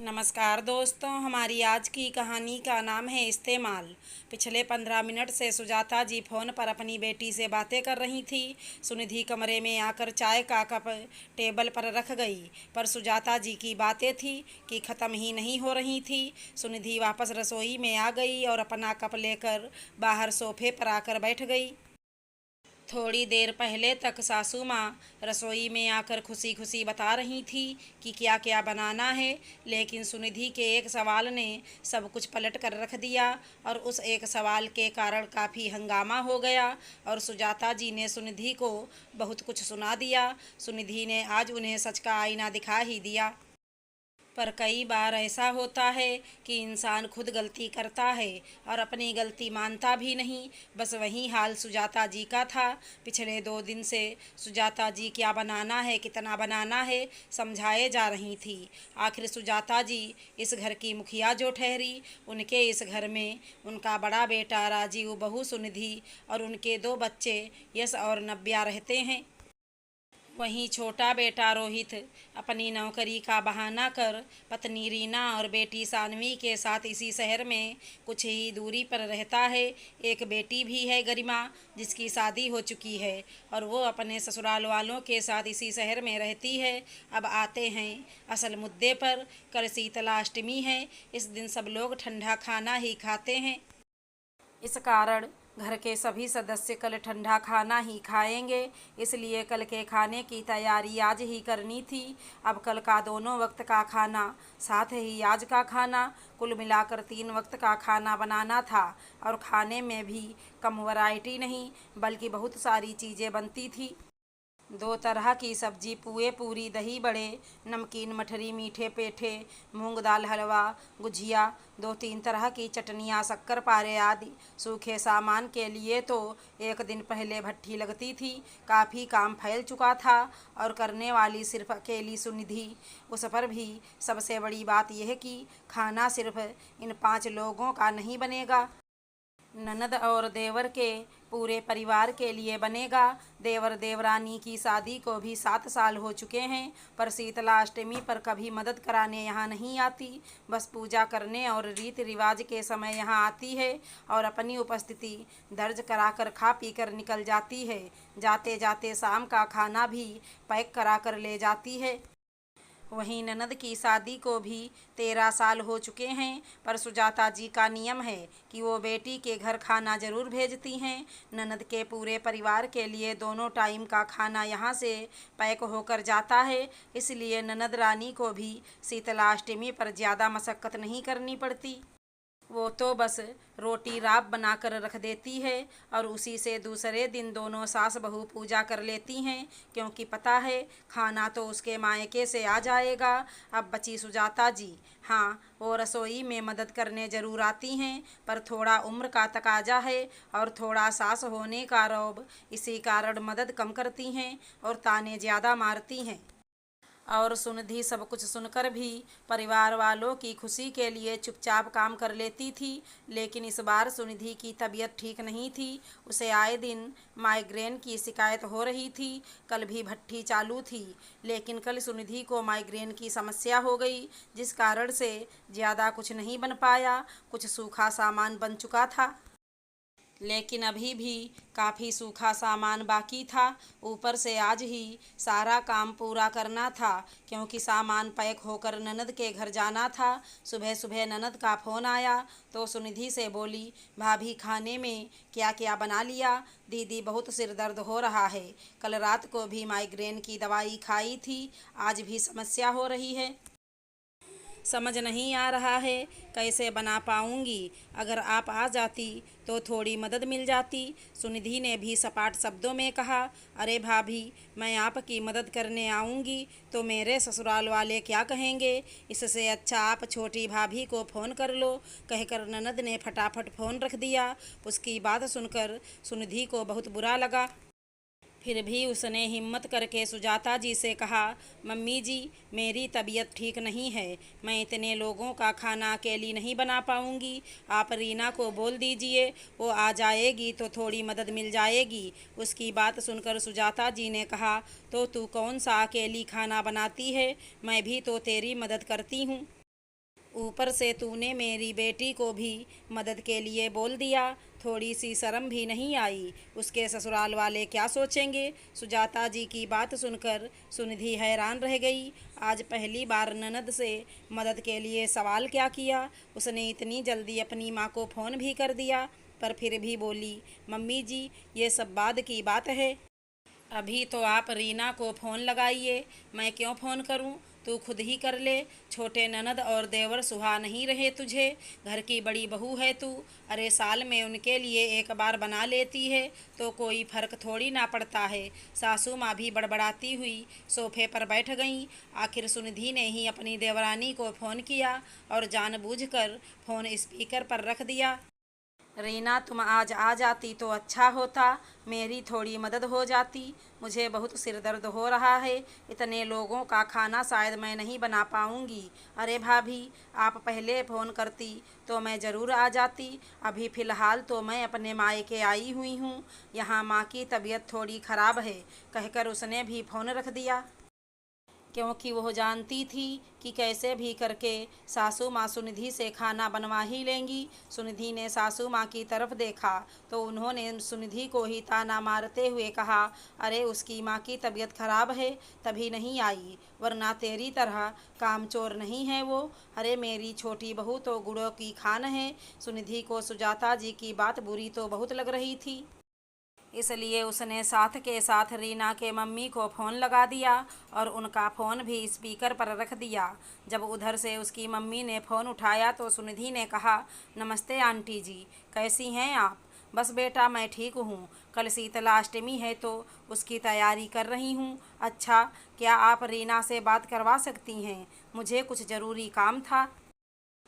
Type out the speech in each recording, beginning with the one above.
नमस्कार दोस्तों, हमारी आज की कहानी का नाम है इस्तेमाल। पिछले 15 मिनट से सुजाता जी फ़ोन पर अपनी बेटी से बातें कर रही थी। सुनिधि कमरे में आकर चाय का कप टेबल पर रख गई, पर सुजाता जी की बातें थी कि ख़त्म ही नहीं हो रही थी। सुनिधि वापस रसोई में आ गई और अपना कप लेकर बाहर सोफे पर आकर बैठ गई। थोड़ी देर पहले तक सासू माँ रसोई में आकर खुशी खुशी बता रही थी कि क्या क्या बनाना है, लेकिन सुनिधि के एक सवाल ने सब कुछ पलट कर रख दिया और उस एक सवाल के कारण काफ़ी हंगामा हो गया और सुजाता जी ने सुनिधि को बहुत कुछ सुना दिया। सुनिधि ने आज उन्हें सच का आईना दिखा ही दिया। पर कई बार ऐसा होता है कि इंसान खुद गलती करता है और अपनी गलती मानता भी नहीं। बस वही हाल सुजाता जी का था। पिछले 2 दिन से सुजाता जी क्या बनाना है, कितना बनाना है, समझाए जा रही थी। आखिर सुजाता जी इस घर की मुखिया जो ठहरी। उनके इस घर में उनका बड़ा बेटा राजीव, बहू सुनिधि और उनके 2 बच्चे यश और नव्या रहते हैं। वहीं छोटा बेटा रोहित अपनी नौकरी का बहाना कर पत्नी रीना और बेटी सानवी के साथ इसी शहर में कुछ ही दूरी पर रहता है। एक बेटी भी है गरिमा, जिसकी शादी हो चुकी है और वो अपने ससुराल वालों के साथ इसी शहर में रहती है। अब आते हैं असल मुद्दे पर। कल शीतलाष्टमी है। इस दिन सब लोग ठंडा खाना ही खाते हैं। इस कारण घर के सभी सदस्य कल ठंडा खाना ही खाएंगे, इसलिए कल के खाने की तैयारी आज ही करनी थी। अब कल का दोनों वक्त का खाना, साथ ही आज का खाना, कुल मिलाकर 3 वक्त का खाना बनाना था और खाने में भी कम वैरायटी नहीं बल्कि बहुत सारी चीज़ें बनती थी। 2 तरह की सब्जी, पुए पूरी, दही बड़े, नमकीन मठरी, मीठे पेठे, मूंग दाल हलवा, गुजिया, 2-3 तरह की चटनियाँ, शक्कर पारे आदि। सूखे सामान के लिए तो एक दिन पहले भट्ठी लगती थी। काफ़ी काम फैल चुका था और करने वाली सिर्फ अकेली सुनिधि। उस पर भी सबसे बड़ी बात यह कि खाना सिर्फ इन 5 लोगों का नहीं बनेगा, ननद और देवर के पूरे परिवार के लिए बनेगा। देवर देवरानी की शादी को भी 7 साल हो चुके हैं, पर शीतलाष्टमी पर कभी मदद कराने यहाँ नहीं आती। बस पूजा करने और रीति रिवाज के समय यहाँ आती है और अपनी उपस्थिति दर्ज कराकर खा पी कर निकल जाती है। जाते जाते शाम का खाना भी पैक करा कर ले जाती है। वहीं ननद की शादी को भी 13 साल हो चुके हैं, पर सुजाता जी का नियम है कि वो बेटी के घर खाना जरूर भेजती हैं। ननद के पूरे परिवार के लिए दोनों टाइम का खाना यहाँ से पैक होकर जाता है, इसलिए ननद रानी को भी शीतलाष्टमी पर ज़्यादा मशक्क़त नहीं करनी पड़ती। वो तो बस रोटी राब बनाकर रख देती है और उसी से दूसरे दिन दोनों सास बहू पूजा कर लेती हैं, क्योंकि पता है खाना तो उसके मायके से आ जाएगा। अब बची सुजाता जी। हाँ, वो रसोई में मदद करने ज़रूर आती हैं, पर थोड़ा उम्र का तकाजा है और थोड़ा सास होने का रौब, इसी कारण मदद कम करती हैं और ताने ज़्यादा मारती हैं। और सुनिधि सब कुछ सुनकर भी परिवार वालों की खुशी के लिए चुपचाप काम कर लेती थी। लेकिन इस बार सुनिधि की तबीयत ठीक नहीं थी। उसे आए दिन माइग्रेन की शिकायत हो रही थी। कल भी भट्ठी चालू थी, लेकिन कल सुनिधि को माइग्रेन की समस्या हो गई, जिस कारण से ज़्यादा कुछ नहीं बन पाया। कुछ सूखा सामान बन चुका था, लेकिन अभी भी काफ़ी सूखा सामान बाकी था। ऊपर से आज ही सारा काम पूरा करना था, क्योंकि सामान पैक होकर ननद के घर जाना था। सुबह सुबह ननद का फ़ोन आया तो सुनिधि से बोली, भाभी खाने में क्या क्या बना लिया? दीदी बहुत सिर दर्द हो रहा है, कल रात को भी माइग्रेन की दवाई खाई थी, आज भी समस्या हो रही है। समझ नहीं आ रहा है कैसे बना पाऊंगी। अगर आप आ जाती तो थोड़ी मदद मिल जाती। सुनिधि ने भी सपाट शब्दों में कहा, अरे भाभी, मैं आपकी मदद करने आऊंगी तो मेरे ससुराल वाले क्या कहेंगे? इससे अच्छा आप छोटी भाभी को फ़ोन कर लो, कहकर ननद ने फटाफट फ़ोन रख दिया। उसकी बात सुनकर सुनिधि को बहुत बुरा लगा। फिर भी उसने हिम्मत करके सुजाता जी से कहा, मम्मी जी, मेरी तबीयत ठीक नहीं है, मैं इतने लोगों का खाना अकेली नहीं बना पाऊंगी। आप रीना को बोल दीजिए, वो आ जाएगी तो थोड़ी मदद मिल जाएगी। उसकी बात सुनकर सुजाता जी ने कहा, तो तू कौन सा अकेली खाना बनाती है, मैं भी तो तेरी मदद करती हूँ। ऊपर से तूने मेरी बेटी को भी मदद के लिए बोल दिया। थोड़ी सी शर्म भी नहीं आई? उसके ससुराल वाले क्या सोचेंगे? सुजाता जी की बात सुनकर सुनिधि हैरान रह गई। आज पहली बार ननद से मदद के लिए सवाल क्या किया। उसने इतनी जल्दी अपनी माँ को फ़ोन भी कर दिया, पर फिर भी बोली, मम्मी जी ये सब बाद की बात है। अभी तो आप रीना को फ़ोन लगाइए। मैं क्यों फ़ोन करूं? तू खुद ही कर ले। छोटे ननद और देवर सुहा नहीं रहे तुझे। घर की बड़ी बहू है तू। अरे साल में उनके लिए एक बार बना लेती है तो कोई फ़र्क थोड़ी ना पड़ता है। सासू माँ भी बड़बड़ाती हुई सोफे पर बैठ गईं। आखिर सुनिधि ने ही अपनी देवरानी को फ़ोन किया और जानबूझकर फ़ोन स्पीकर पर रख दिया। रीना तुम आज आ जाती तो अच्छा होता, मेरी थोड़ी मदद हो जाती। मुझे बहुत सिर दर्द हो रहा है। इतने लोगों का खाना शायद मैं नहीं बना पाऊंगी। अरे भाभी, आप पहले फ़ोन करती तो मैं ज़रूर आ जाती। अभी फ़िलहाल तो मैं अपने मायके आई हुई हूँ। यहाँ माँ की तबीयत थोड़ी ख़राब है, कहकर उसने भी फ़ोन रख दिया। क्योंकि वह जानती थी कि कैसे भी करके सासू माँ सुनिधि से खाना बनवा ही लेंगी। सुनिधि ने सासू माँ की तरफ देखा तो उन्होंने सुनिधि को ही ताना मारते हुए कहा, अरे उसकी माँ की तबीयत खराब है तभी नहीं आई, वरना तेरी तरह कामचोर नहीं है वो। अरे मेरी छोटी बहू तो गुड़ों की खान है। सुनिधि को सुजाता जी की बात बुरी तो बहुत लग रही थी, इसलिए उसने साथ के साथ रीना के मम्मी को फ़ोन लगा दिया और उनका फ़ोन भी स्पीकर पर रख दिया। जब उधर से उसकी मम्मी ने फ़ोन उठाया तो सुनिधि ने कहा, नमस्ते आंटी जी, कैसी हैं आप? बस बेटा मैं ठीक हूँ। कल शीतलाष्टमी है तो उसकी तैयारी कर रही हूँ। अच्छा, क्या आप रीना से बात करवा सकती हैं? मुझे कुछ ज़रूरी काम था।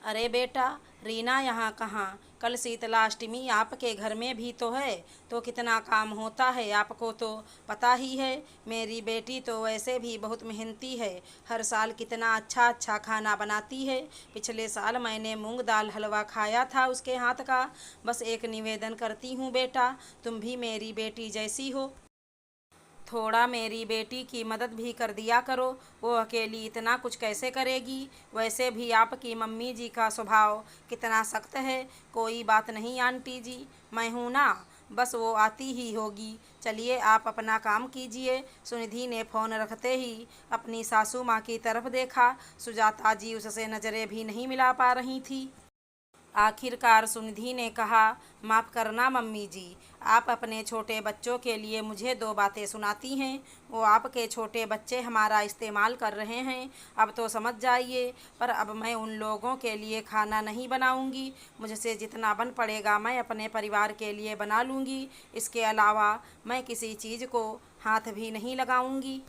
अरे बेटा, रीना यहाँ कहाँ? कल शीतलाष्टमी आपके घर में भी तो है, तो कितना काम होता है आपको तो पता ही है। मेरी बेटी तो वैसे भी बहुत मेहनती है, हर साल कितना अच्छा अच्छा खाना बनाती है। पिछले साल मैंने मूंग दाल हलवा खाया था उसके हाथ का। बस एक निवेदन करती हूँ बेटा, तुम भी मेरी बेटी जैसी हो, थोड़ा मेरी बेटी की मदद भी कर दिया करो। वो अकेली इतना कुछ कैसे करेगी? वैसे भी आपकी मम्मी जी का स्वभाव कितना सख्त है। कोई बात नहीं आंटी जी, मैं हूँ ना, बस वो आती ही होगी। चलिए आप अपना काम कीजिए। सुनिधि ने फ़ोन रखते ही अपनी सासू माँ की तरफ देखा। सुजाता जी उससे नज़रें भी नहीं मिला पा रही थी। आखिरकार सुनिधि ने कहा, माफ़ करना मम्मी जी, आप अपने छोटे बच्चों के लिए मुझे दो बातें सुनाती हैं। वो आपके छोटे बच्चे हमारा इस्तेमाल कर रहे हैं, अब तो समझ जाइए। पर अब मैं उन लोगों के लिए खाना नहीं बनाऊंगी। मुझसे जितना बन पड़ेगा मैं अपने परिवार के लिए बना लूँगी। इसके अलावा मैं किसी चीज़ को हाथ भी नहीं लगाऊंगी।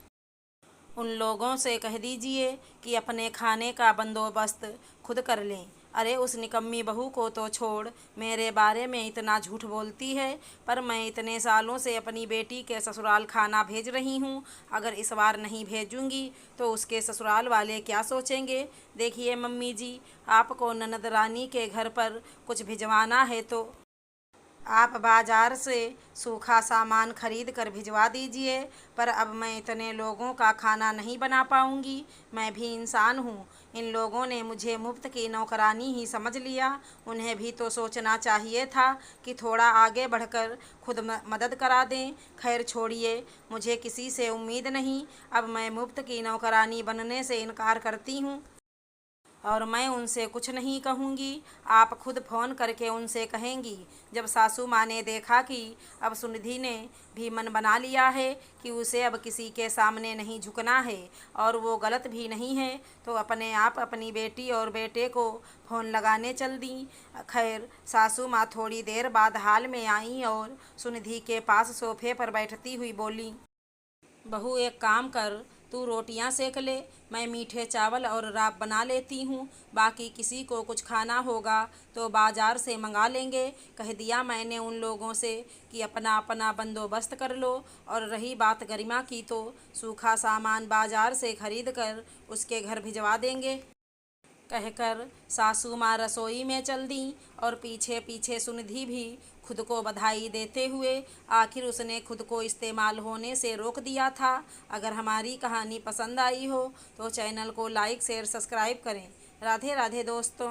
उन लोगों से कह दीजिए कि अपने खाने का बंदोबस्त खुद कर लें। अरे उस निकम्मी बहू को तो छोड़, मेरे बारे में इतना झूठ बोलती है, पर मैं इतने सालों से अपनी बेटी के ससुराल खाना भेज रही हूँ। अगर इस बार नहीं भेजूंगी तो उसके ससुराल वाले क्या सोचेंगे? देखिए मम्मी जी, आपको ननद रानी के घर पर कुछ भिजवाना है तो आप बाजार से सूखा सामान खरीद कर भिजवा दीजिए। पर अब मैं इतने लोगों का खाना नहीं बना पाऊंगी। मैं भी इंसान हूँ। इन लोगों ने मुझे मुफ्त की नौकरानी ही समझ लिया। उन्हें भी तो सोचना चाहिए था कि थोड़ा आगे बढ़कर खुद मदद करा दें। खैर छोड़िए, मुझे किसी से उम्मीद नहीं। अब मैं मुफ्त की नौकरानी बनने से इनकार करती हूँ और मैं उनसे कुछ नहीं कहूँगी। आप खुद फ़ोन करके उनसे कहेंगी। जब सासू माँ ने देखा कि अब सुनिधि ने भी मन बना लिया है कि उसे अब किसी के सामने नहीं झुकना है और वो गलत भी नहीं है, तो अपने आप अपनी बेटी और बेटे को फ़ोन लगाने चल दी। खैर सासू माँ थोड़ी देर बाद हाल में आईं और सुनिधि के पास सोफे पर बैठती हुई बोली, बहू एक काम कर, तू रोटियां सेक ले, मैं मीठे चावल और राब बना लेती हूँ। बाकी किसी को कुछ खाना होगा तो बाजार से मंगा लेंगे। कह दिया मैंने उन लोगों से कि अपना अपना बंदोबस्त कर लो। और रही बात गरिमा की तो सूखा सामान बाजार से खरीद कर उसके घर भिजवा देंगे, कहकर सासू माँ रसोई में चल दी और पीछे पीछे सुनिधि भी खुद को बधाई देते हुए। आखिर उसने खुद को इस्तेमाल होने से रोक दिया था। अगर हमारी कहानी पसंद आई हो तो चैनल को लाइक शेयर सब्सक्राइब करें। राधे राधे दोस्तों।